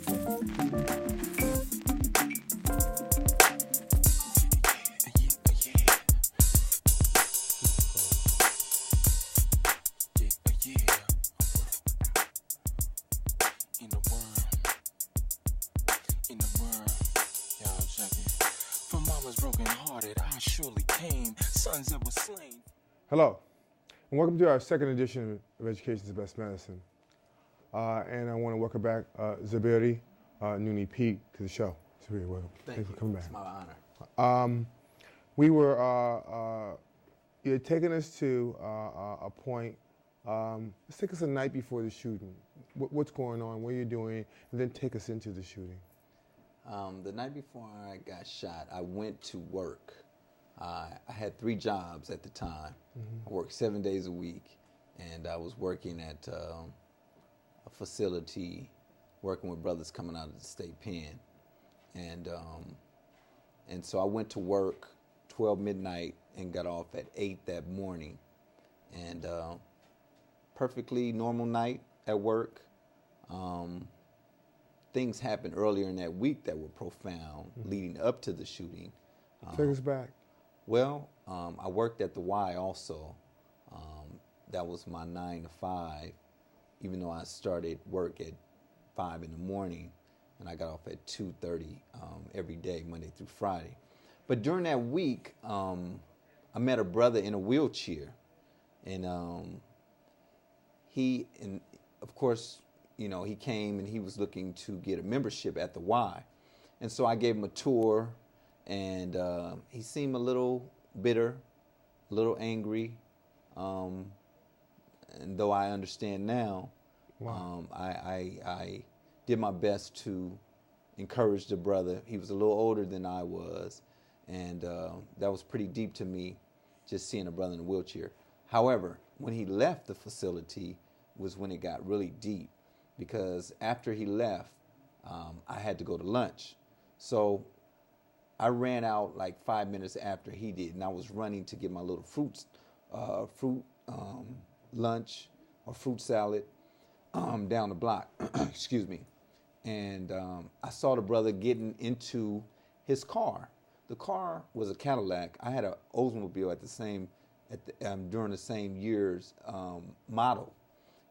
Hello, and welcome to our second edition of Education's Best Medicine. And I want to welcome back Zuberi, Noonie Pete to the show. Zuberi, welcome. Thanks for coming back. It's my honor. You had taken us to a point. Let's take us a night before the shooting. What's going on, what you're doing, and then take us into the shooting. The night before I got shot, I went to work. I had 3 jobs at the time. I worked 7 days a week, and I was working at a facility, working with brothers coming out of the state pen. And so I went to work 12 midnight and got off at 8 that morning. And perfectly normal night at work. Things happened earlier in that week that were profound leading up to the shooting. Take us back. Well, I worked at the Y also. That was my 9 to 5, even though I started work at 5 in the morning, and I got off at 2:30 every day, Monday through Friday. But during that week, I met a brother in a wheelchair, and of course, you know, he came and he was looking to get a membership at the Y, and so I gave him a tour. And he seemed a little bitter, a little angry. And though I understand now, I did my best to encourage the brother. He was a little older than I was, and that was pretty deep to me, just seeing a brother in a wheelchair. However, when he left the facility was when it got really deep, because after he left, I had to go to lunch. So I ran out like 5 minutes after he did, and I was running to get my little fruit lunch or fruit salad down the block. Excuse me. And I saw the brother getting into his car. The car was a Cadillac. I had an Oldsmobile during the same year's model,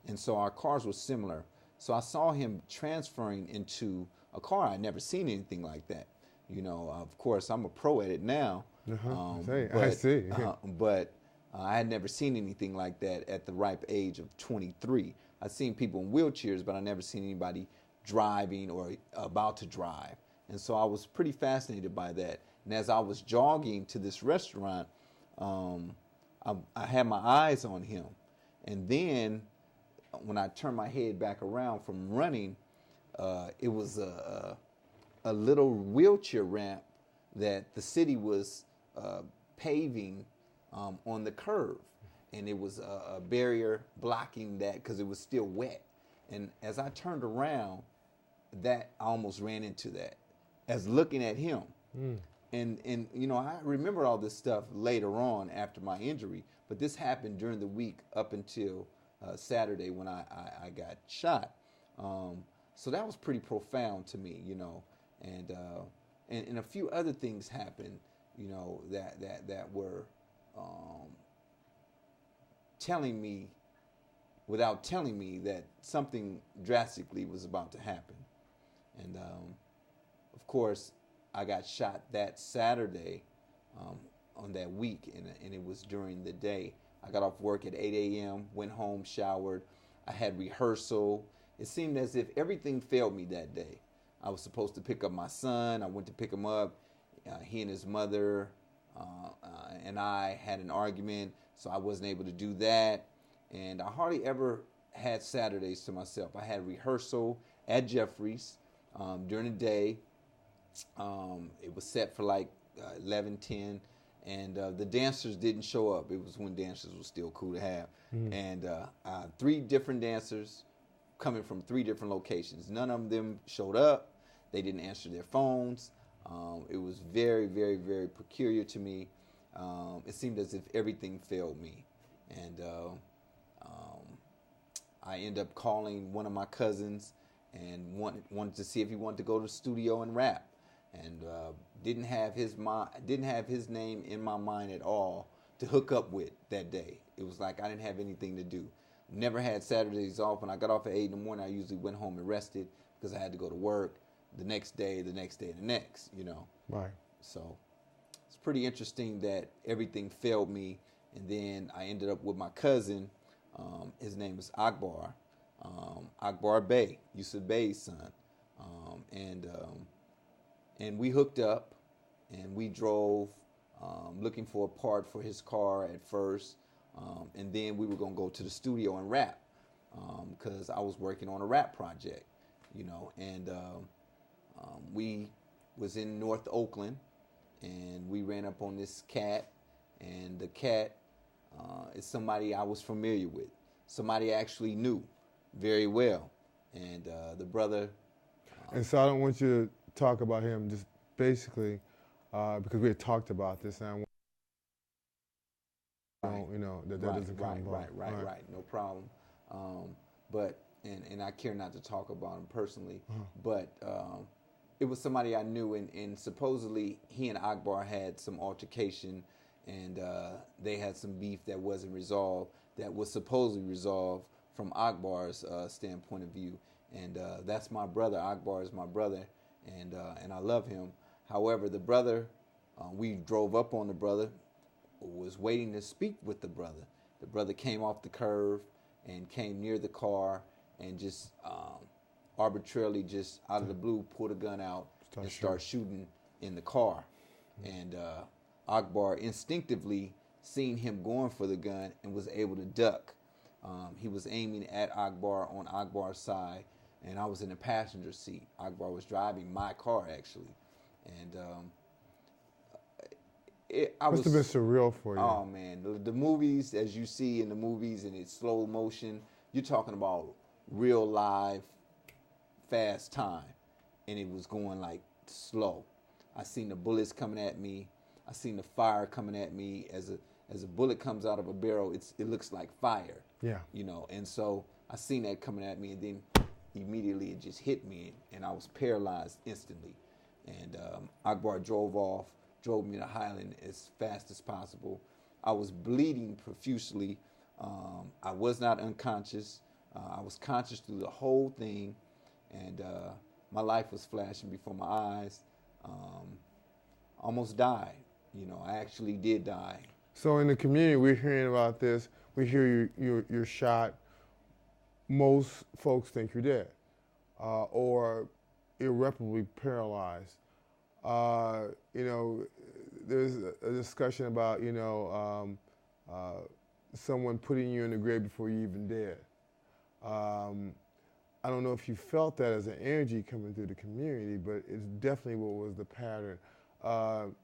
and so our cars were similar. So I saw him transferring into a car. I'd never seen anything like that. You know, of course, I'm a pro at it now. I see. But I had never seen anything like that at the ripe age of 23. I'd seen people in wheelchairs, but I never seen anybody driving or about to drive. And so I was pretty fascinated by that. And as I was jogging to this restaurant, I had my eyes on him. And then when I turned my head back around from running, it was a little wheelchair ramp that the city was paving on the curve. And it was a barrier blocking that because it was still wet. And as I turned around, I almost ran into that as looking at him. And you know, I remember all this stuff later on after my injury, but this happened during the week up until Saturday when I got shot. So that was pretty profound to me, you know. And a few other things happened, you know, that were telling me, without telling me, that something drastically was about to happen. And of course, I got shot that Saturday on that week, and it was during the day. I got off work at 8 a.m., went home, showered. I had rehearsal. It seemed as if everything failed me that day. I was supposed to pick up my son. I went to pick him up. He and his mother and I had an argument, so I wasn't able to do that. And I hardly ever had Saturdays to myself. I had rehearsal at Jeffries during the day. It was set for like 11:10, and the dancers didn't show up. It was when dancers was still cool to have. And 3 different dancers coming from 3 different locations. None of them showed up. They didn't answer their phones. It was very, very, very peculiar to me. It seemed as if everything failed me. And I ended up calling one of my cousins, and wanted to see if he wanted to go to the studio and rap, and didn't have his name in my mind at all to hook up with that day. It was like I didn't have anything to do. Never had Saturdays off. When I got off at 8 in the morning, I usually went home and rested because I had to go to work the next day, the next day, the next, you know. Right. So it's pretty interesting that everything failed me, and then I ended up with my cousin. His name is Akbar, Akbar Bey, Yusuf Bey's son, and we hooked up, and we drove, looking for a part for his car at first, and then we were gonna go to the studio and rap, because I was working on a rap project, you know, and we was in North Oakland, and we ran up on this cat, and the cat is somebody I was familiar with, somebody I actually knew very well, and the brother. And so I don't want you to talk about him, just basically, because we had talked about this, and you know, that doesn't come right, no problem. But I care not to talk about him personally, but it was somebody I knew, and supposedly he and Akbar had some altercation, and they had some beef that wasn't resolved, that was supposedly resolved from Akbar's standpoint of view. And that's my brother. Akbar is my brother, and I love him. However, the brother, we drove up on the brother, was waiting to speak with the brother. The brother came off the curve and came near the car and just arbitrarily, just out of the blue, pulled a gun out and started shooting in the car. And Akbar instinctively seen him going for the gun and was able to duck. He was aiming at Akbar on Akbar's side, and I was in the passenger seat. Akbar was driving my car, actually. And must have been surreal for you. Oh, man. The movies, as you see in the movies, and it's slow motion, you're talking about real live, fast time. And it was going like slow. I seen the bullets coming at me. I seen the fire coming at me. As a bullet comes out of a barrel, it looks like fire. Yeah. You know, and so I seen that coming at me, and then immediately it just hit me, and I was paralyzed instantly. And Akbar drove me to Highland as fast as possible. I was bleeding profusely. I was not unconscious. I was conscious through the whole thing, and my life was flashing before my eyes. Almost died. You know, I actually did die. So in the community, we're hearing about this. We hear you're shot. Most folks think you're dead or irreparably paralyzed. You know, there's a discussion about, you know, someone putting you in the grave before you're even dead. I don't know if you felt that as an energy coming through the community, but it's definitely what was the pattern.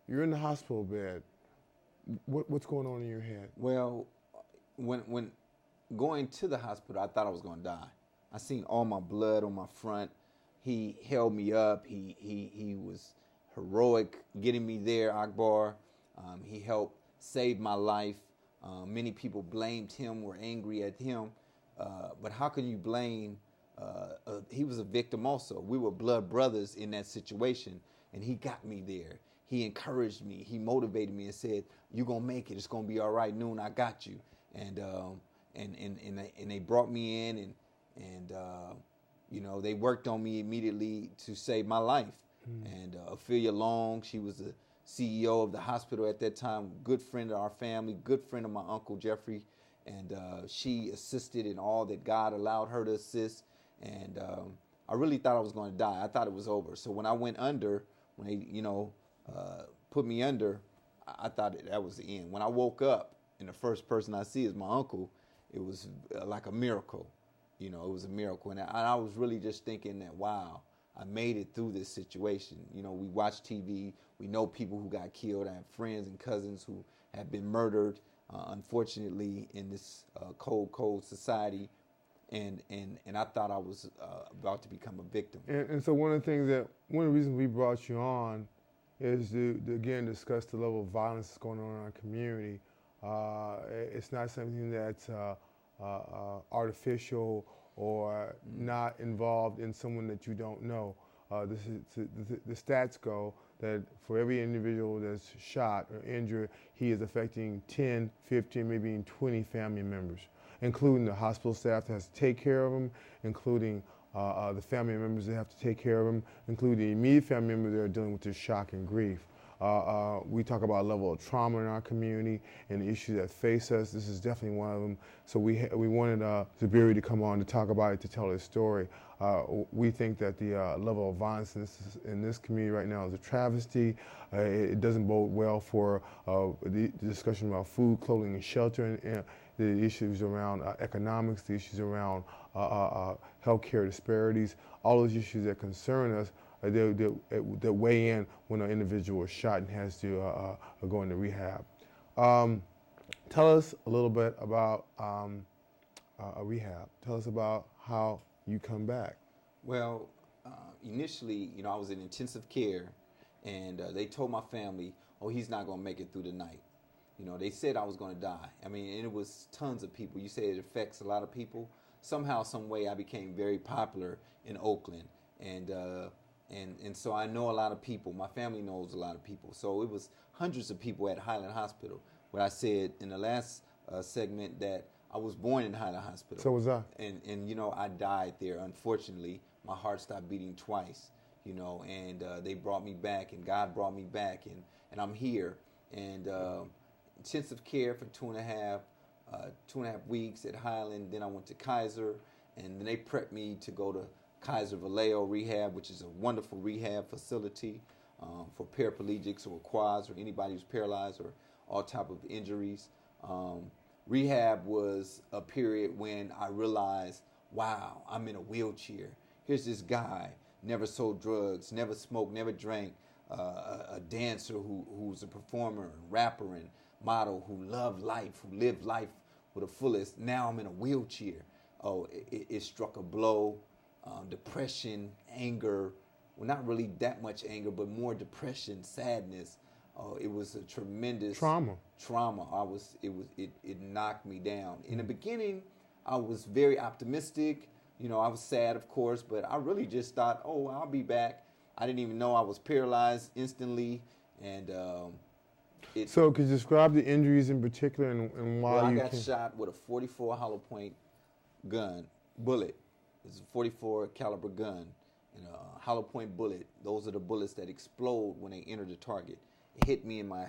You're in the hospital bed. What's going on in your head? Well, when going to the hospital, I thought I was going to die. I seen all my blood on my front. He held me up. He was heroic getting me there, Akbar. He helped save my life. Many people blamed him, were angry at him. But how can you blame? He was a victim also. We were blood brothers in that situation, and he got me there. He encouraged me. He motivated me and said, "You're gonna make it. It's gonna be all right, Noon. I got you." And they brought me in, and you know, they worked on me immediately to save my life. And Ophelia Long, she was the CEO of the hospital at that time, good friend of our family, good friend of my Uncle Jeffrey, and she assisted in all that God allowed her to assist. And I really thought I was going to die. I thought it was over. So when I went under, when they, you know, put me under, I thought that was the end. When I woke up, and the first person I see is my uncle, it was like a miracle. You know, it was a miracle. And I was really just thinking that, wow, I made it through this situation. You know, we watch TV. We know people who got killed. I have friends and cousins who have been murdered, unfortunately, in this cold society. And I thought I was about to become a victim. And so one of the reasons we brought you on is to again discuss the level of violence that's going on in our community. It's not something that's artificial or not involved in someone that you don't know. The stats go that for every individual that's shot or injured, he is affecting 10, 15, maybe even 20 family members, including the hospital staff that has to take care of them, including the family members that have to take care of them, including the immediate family members that are dealing with this shock and grief. We talk about a level of trauma in our community and the issues that face us. This is definitely one of them. So we wanted Zuberi to come on to talk about it, to tell his story. We think that the level of violence in this community right now is a travesty. It doesn't bode well for the discussion about food, clothing, and shelter, and the issues around economics, the issues around healthcare disparities, all those issues that concern us. That weigh in when an individual is shot and has to go into rehab. Tell us a little bit about rehab. Tell us about how you come back. Well, initially, I was in intensive care, and they told my family, "Oh, he's not going to make it through the night." They said I was going to die. I mean, and it was tons of people. You say it affects a lot of people. Somehow, some way, I became very popular in Oakland, and so I know a lot of people. My family knows a lot of people. So it was hundreds of people at Highland Hospital, where I said in the last segment that I was born in Highland Hospital. So was I. And I died there. Unfortunately, my heart stopped beating twice, and they brought me back, and God brought me back, and I'm here. And intensive care for 2.5 weeks at Highland. Then I went to Kaiser, and then they prepped me to go to Kaiser Vallejo Rehab, which is a wonderful rehab facility for paraplegics or quads or anybody who's paralyzed or all type of injuries. Rehab was a period when I realized, wow, I'm in a wheelchair. Here's this guy, never sold drugs, never smoked, never drank, a dancer who's a performer, and rapper, and model who loved life, who lived life with the fullest. Now I'm in a wheelchair. Oh, it struck a blow. Depression, anger, well, not really that much anger, but more depression, sadness. It was a tremendous trauma. It knocked me down. In the beginning, I was very optimistic. I was sad, of course, but I really just thought, oh, I'll be back. I didn't even know I was paralyzed instantly, and So, could you describe the injuries in particular and why I got shot with a .44 hollow point bullet. It's a .44 caliber gun and a hollow point bullet. Those are the bullets that explode when they enter the target. It hit me in my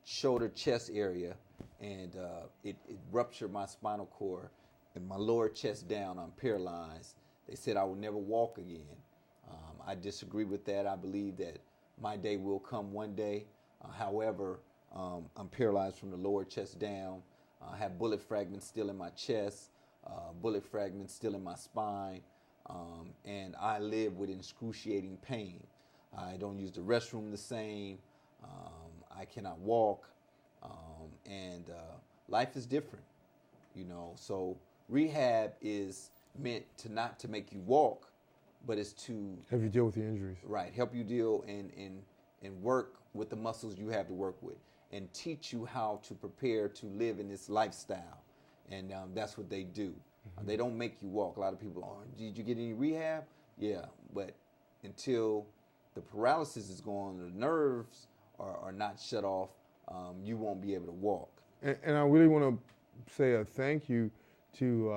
shoulder chest area, and it ruptured my spinal cord and my lower chest down. I'm paralyzed. They said I would never walk again. I disagree with that. I believe that my day will come one day. However, I'm paralyzed from the lower chest down. I have bullet fragments still in my chest. Bullet fragments still in my spine, and I live with excruciating pain. I don't use the restroom the same. I cannot walk, and life is different, So rehab is meant not to make you walk, but it's to have you deal with the injuries. Right, help you deal and work with the muscles you have to work with, and teach you how to prepare to live in this lifestyle. And that's what they do. Mm-hmm. They don't make you walk. A lot of people, did you get any rehab? Yeah, but until the paralysis is gone, the nerves are not shut off, you won't be able to walk. And I really want to say a thank you to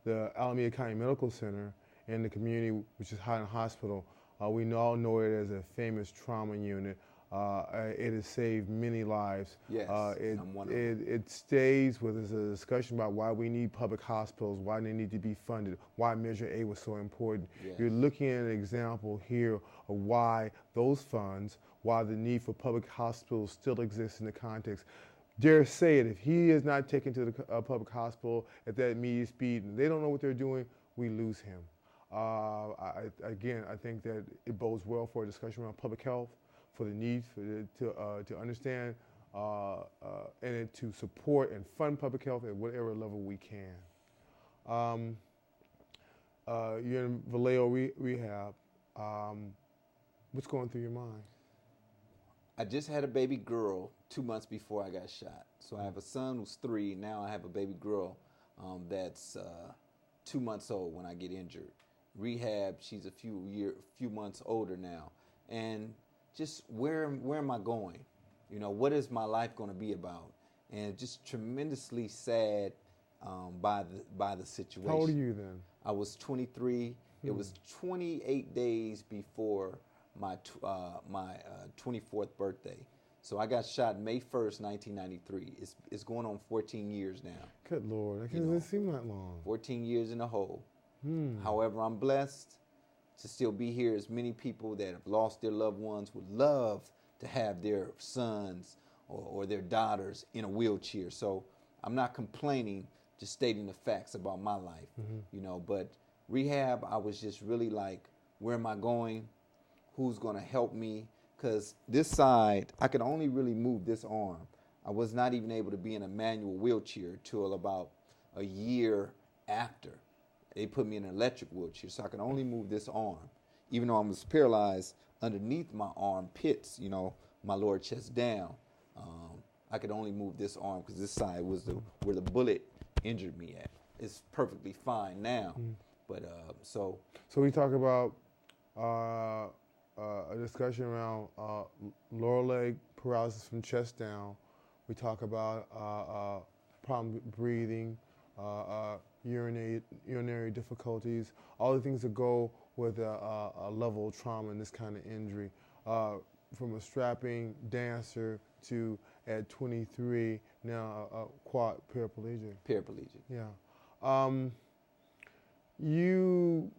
the Alameda County Medical Center and the community, which is Highland Hospital. We all know it as a famous trauma unit. It has saved many lives. Yes, it stays with us a discussion about why we need public hospitals, why they need to be funded, why Measure A was so important. Yes. You're looking at an example here of why those funds, why the need for public hospitals still exists in the context. Dare say it, if he is not taken to the public hospital at that immediate speed and they don't know what they're doing, we lose him. I think that it bodes well for a discussion around public health, for the need to understand and to support and fund public health at whatever level we can. You're in Vallejo Rehab. What's going through your mind? I just had a baby girl 2 months before I got shot. So I have a son who's 3. Now I have a baby girl that's 2 months old when I get injured. Rehab, she's a few months older now. And just where am I going? You know, what is my life going to be about? And just tremendously sad by the situation. How old are you then? I was 23. It was 28 days before my 24th birthday. So I got shot May 1st, 1993. It's going on 14 years now. Good Lord, that doesn't seem that long. 14 years in a hole. However, I'm blessed to still be here. As many people that have lost their loved ones would love to have their sons or their daughters in a wheelchair. So I'm not complaining, just stating the facts about my life, you know. But rehab, I was just really like, where am I going? Who's going to help me? Because this side, I could only really move this arm. I was not even able to be in a manual wheelchair till about a year after. They put me in an electric wheelchair, so I could only move this arm. Even though I was paralyzed underneath my armpits, you know, my lower chest down, I could only move this arm because this side was where the bullet injured me at. It's perfectly fine now, but so we talk about a discussion around lower leg paralysis from chest down. We talk about problem breathing, urinary difficulties, all the things that go with a level of trauma in this kind of injury. From a strapping dancer to, at 23, now a quad paraplegic. Paraplegic. Yeah. You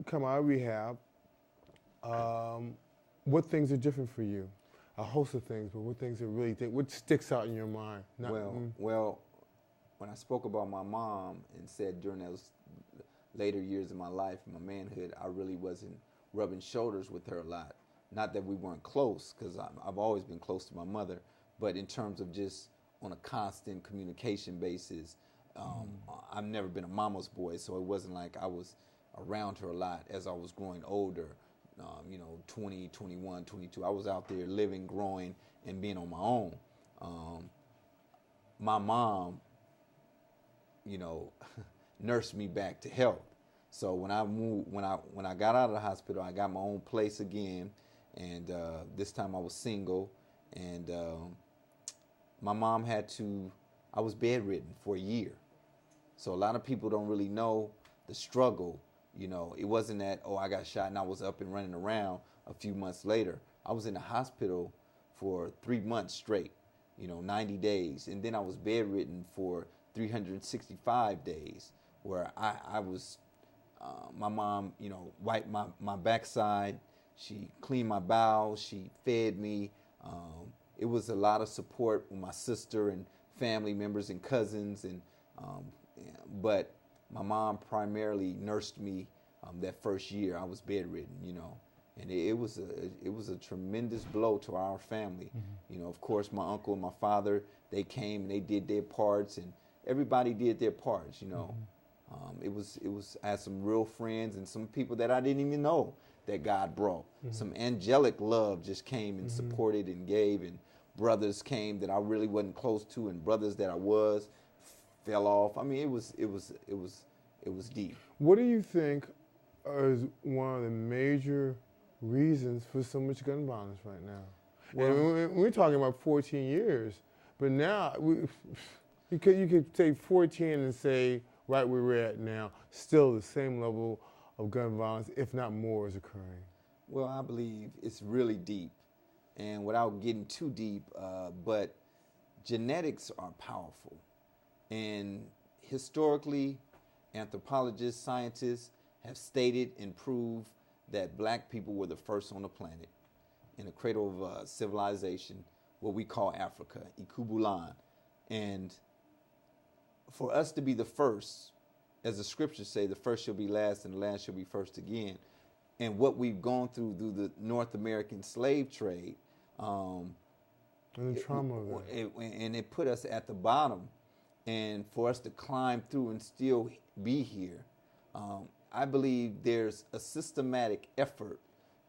come out of rehab. What things are different for you? A host of things, but what things are really, what sticks out in your mind? Well, when I spoke about my mom and said during those later years of my life, my manhood, I really wasn't rubbing shoulders with her a lot. Not that we weren't close, because I've always been close to my mother, but in terms of just on a constant communication basis, I've never been a mama's boy, so it wasn't like I was around her a lot as I was growing older, 20, 21, 22. I was out there living, growing, and being on my own. My mom, nursed me back to health. So when I moved, when I got out of the hospital, I got my own place again, and this time I was single, and my mom I was bedridden for a year. So a lot of people don't really know the struggle. It wasn't that, I got shot and I was up and running around a few months later. I was in the hospital for 3 months straight, 90 days, and then I was bedridden for 365 days, where I was. My mom, wiped my backside. She cleaned my bowels. She fed me. It was a lot of support with my sister and family members and cousins, but my mom primarily nursed me that first year. I was bedridden, and it was a tremendous blow to our family. Of course, my uncle and my father, they came and they did their parts, and everybody did their parts, I had some real friends and some people that I didn't even know that God brought. Some angelic love just came and supported and gave, and brothers came that I really wasn't close to, and brothers that I was fell off. I mean, it was deep. What do you think is one of the major reasons for so much gun violence right now? Well, we're talking about 14 years, but now you could take 14 and say, right where we're at now, still the same level of gun violence, if not more, is occurring. Well, I believe it's really deep. And without getting too deep, but genetics are powerful. And historically, anthropologists, scientists have stated and proved that black people were the first on the planet in the cradle of civilization, what we call Africa, Ikubulan. And for us to be the first, as the scriptures say, the first shall be last and the last shall be first again. And what we've gone through the North American slave trade. And the trauma of it. And it put us at the bottom. And for us to climb through and still be here, I believe there's a systematic effort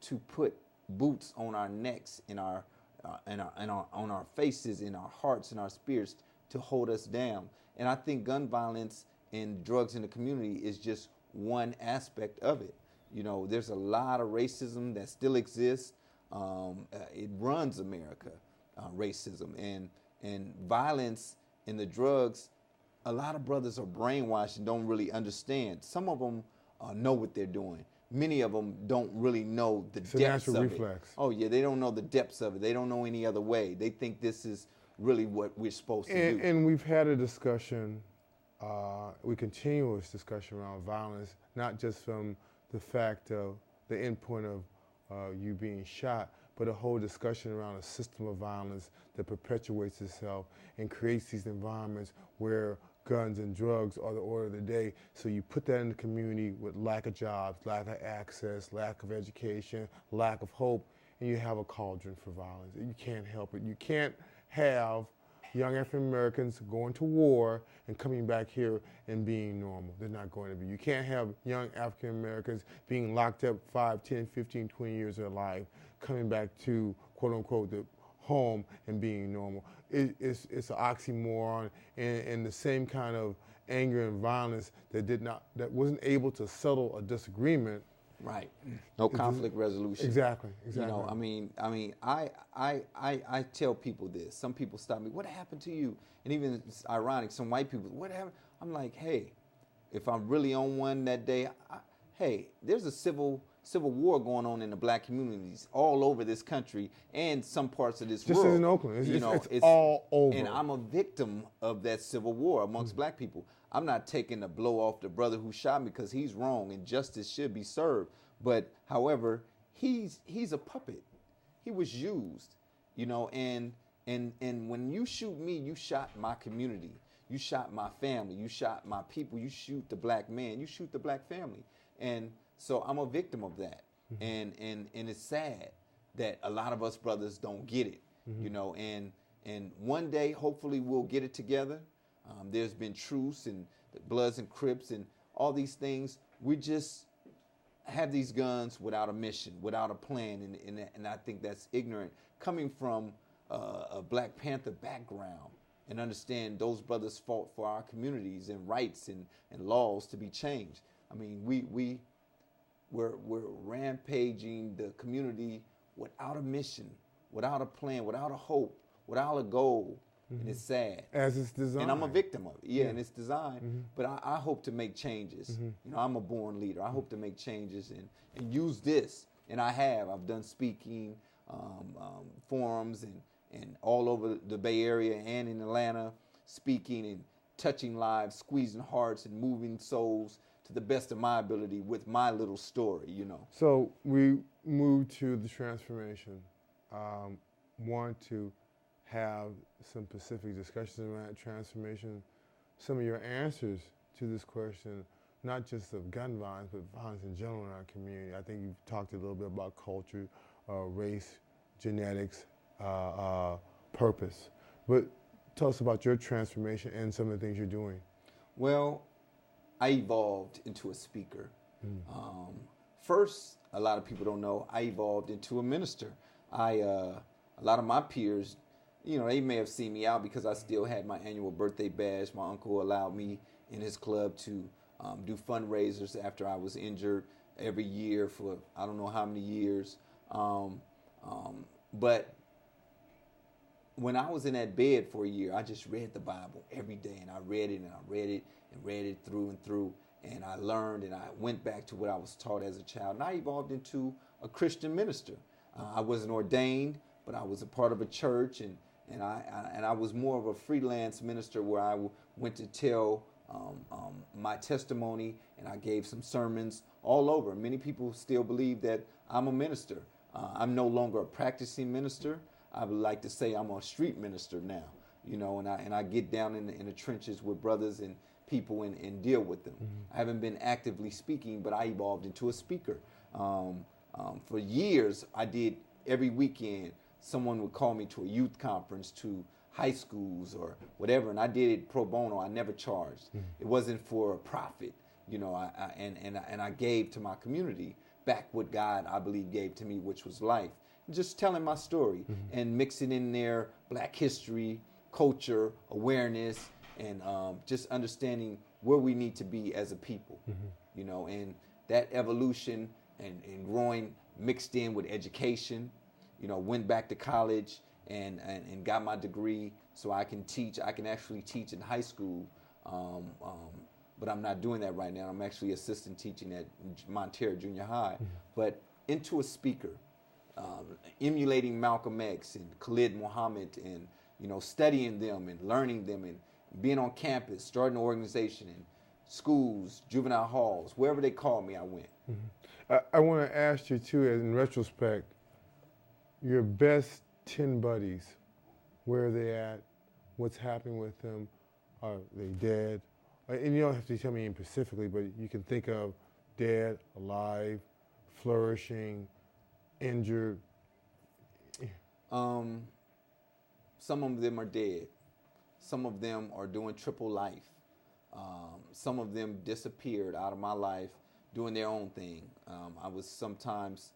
to put boots on our necks, on our faces, in our hearts, in our spirits, to hold us down. And I think gun violence and drugs in the community is just one aspect of it. You know, there's a lot of racism that still exists. It runs America, racism and violence in the drugs. A lot of brothers are brainwashed and don't really understand. Some of them know what they're doing. Many of them don't really know the depths of reflex. it. Oh yeah, they don't know the depths of it. They don't know any other way. They think this is really what we're supposed to do. And we've had a discussion, we continuous discussion around violence, not just from the fact of the endpoint of you being shot, but a whole discussion around a system of violence that perpetuates itself and creates these environments where guns and drugs are the order of the day. So you put that in the community with lack of jobs, lack of access, lack of education, lack of hope, and you have a cauldron for violence. You can't help it. You can't have young African Americans going to war and coming back here and being normal. They're not going to be. You can't have young African Americans being locked up 5, 10, 15, 20 years of their life, coming back to, quote unquote, the home and being normal. It's an oxymoron and the same kind of anger and violence that wasn't able to settle a disagreement. Right. No conflict resolution. Exactly. You know, I tell people this. Some people stop me, what happened to you? And even it's ironic, some white people, what happened? I'm like, hey, if I'm really on one that day, hey, there's a civil war going on in the black communities all over this country and some parts of this world. Just in Oakland. It's all over. And I'm a victim of that civil war amongst black people. I'm not taking the blow off the brother who shot me because he's wrong and justice should be served. But however, he's a puppet. He was used, you know, and when you shoot me, you shot my community. You shot my family. You shot my people. You shoot the black man. You shoot the black family. And so I'm a victim of that. And it's sad that a lot of us brothers don't get it, you know, and one day, hopefully we'll get it together. There's been truce and the Bloods and Crips and all these things. We just have these guns without a mission, without a plan, and I think that's ignorant. Coming from a Black Panther background and understand those brothers fought for our communities and rights and laws to be changed. I mean, we're rampaging the community without a mission, without a plan, without a hope, without a goal. And it's sad. As it's designed. And I'm a victim of it. Yeah, and it's designed. But I hope to make changes. You know, I'm a born leader. I hope to make changes and use this. And I have. I've done speaking, forums and all over the Bay Area and in Atlanta, speaking and touching lives, squeezing hearts and moving souls to the best of my ability with my little story, you know. So we move to the transformation. Want to have some specific discussions around transformation. Some of your answers to this question, not just of gun violence, but violence in general in our community. I think you've talked a little bit about culture, race, genetics, purpose. But tell us about your transformation and some of the things you're doing. Well, I evolved into a speaker. First, a lot of people don't know, I evolved into a minister. A lot of my peers, you know, they may have seen me out because I still had my annual birthday bash. My uncle allowed me in his club to do fundraisers after I was injured every year for I don't know how many years. But when I was in that bed for a year, I just read the Bible every day, and I read it and I read it and read it through and through, and I learned and I went back to what I was taught as a child, and I evolved into a Christian minister. I wasn't ordained, but I was a part of a church, and I was more of a freelance minister where I went to tell my testimony, and I gave some sermons all over. Many people still believe that I'm a minister. I'm no longer a practicing minister. I would like to say I'm a street minister now, you know, and I get down in the trenches with brothers and people and deal with them. I haven't been actively speaking, but I evolved into a speaker. For years, I did every weekend, someone would call me to a youth conference, to high schools or whatever, and I did it pro bono. I never charged. It wasn't for a profit, you know, and I gave to my community back what God, I believe, gave to me, which was life. Just telling my story and mixing in there Black history, culture, awareness, and just understanding where we need to be as a people, you know, and that evolution and growing mixed in with education, you know, went back to college and got my degree so I can teach. I can actually teach in high school, but I'm not doing that right now. I'm actually assistant teaching at Montero Junior High, but into a speaker, emulating Malcolm X and Khalid Muhammad and, you know, studying them and learning them and being on campus, starting an organization in schools, juvenile halls, wherever they called me, I went. I want to ask you too, in retrospect, your best 10 buddies, where are they at? What's happening with them? Are they dead? And you don't have to tell me specifically, but you can think of dead, alive, flourishing, injured. Some of them are dead. Some of them are doing triple life. Some of them disappeared out of my life doing their own thing. I was sometimes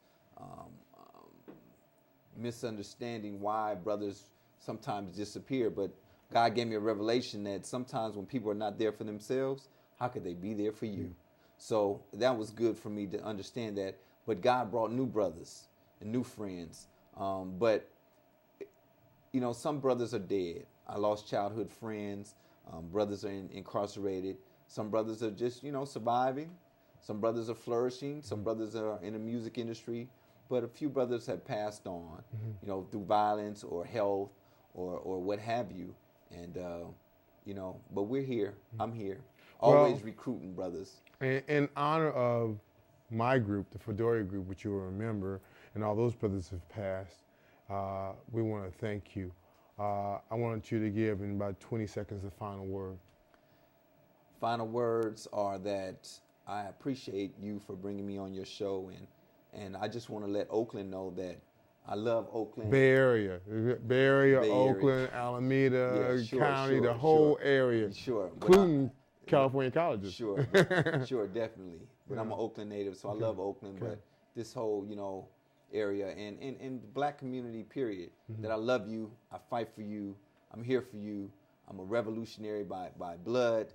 misunderstanding why brothers sometimes disappear, but God gave me a revelation that sometimes when people are not there for themselves, how could they be there for you? So that was good for me to understand that. But God brought new brothers and new friends. But, you know, some brothers are dead. I lost childhood friends. Brothers are incarcerated. Some brothers are just, you know, surviving. Some brothers are flourishing. Some brothers are in the music industry. But a few brothers have passed on, you know, through violence or health or what have you. And, you know, but we're here. I'm here. Always recruiting brothers. In honor of my group, the Fedora group, which you will remember, and all those brothers have passed, we want to thank you. I want you to give in about 20 seconds the final word. Final words are that I appreciate you for bringing me on your show, and I just want to let Oakland know that I love Oakland. Bay Area, Oakland, Alameda County, the whole area. Sure. Including California colleges. Sure, sure, definitely. But I'm an Oakland native, so I love Oakland. But this whole, you know, area and the black community, period, that I love you, I fight for you, I'm here for you. I'm a revolutionary by blood,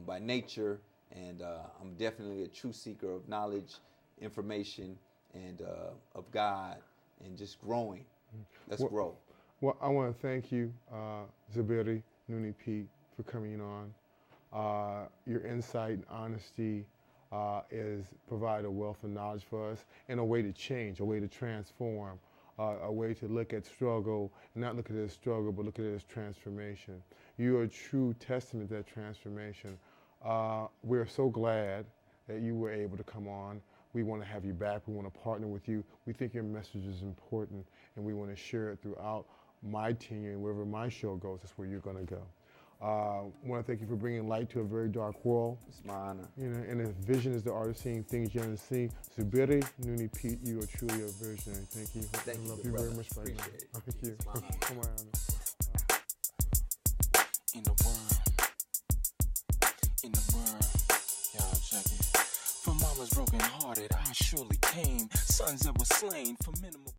by nature, and I'm definitely a true seeker of knowledge, information, and of God, and just growing. Let's grow. Well, I want to thank you, Zuberi, Noonie Pete, for coming on. Your insight and honesty is provide a wealth of knowledge for us and a way to change, a way to transform, a way to look at struggle, and not look at it as struggle, but look at it as transformation. You are a true testament to that transformation. We're so glad that you were able to come on. We want to have you back. We want to partner with you. We think your message is important, and we want to share it throughout my tenure, and wherever my show goes, that's where you're going to go. I want to thank you for bringing light to a very dark world. It's my honor. You know, and if vision is the art of seeing things you haven't seen, Zuberi, Noonie Pete, you are truly a visionary. Thank you. Thank you, love you very much. Appreciate it. Thank you. It's my honor. Come on. In the world, y'all check it. From mama's broken hearted, I surely came. Sons that were slain for minimal.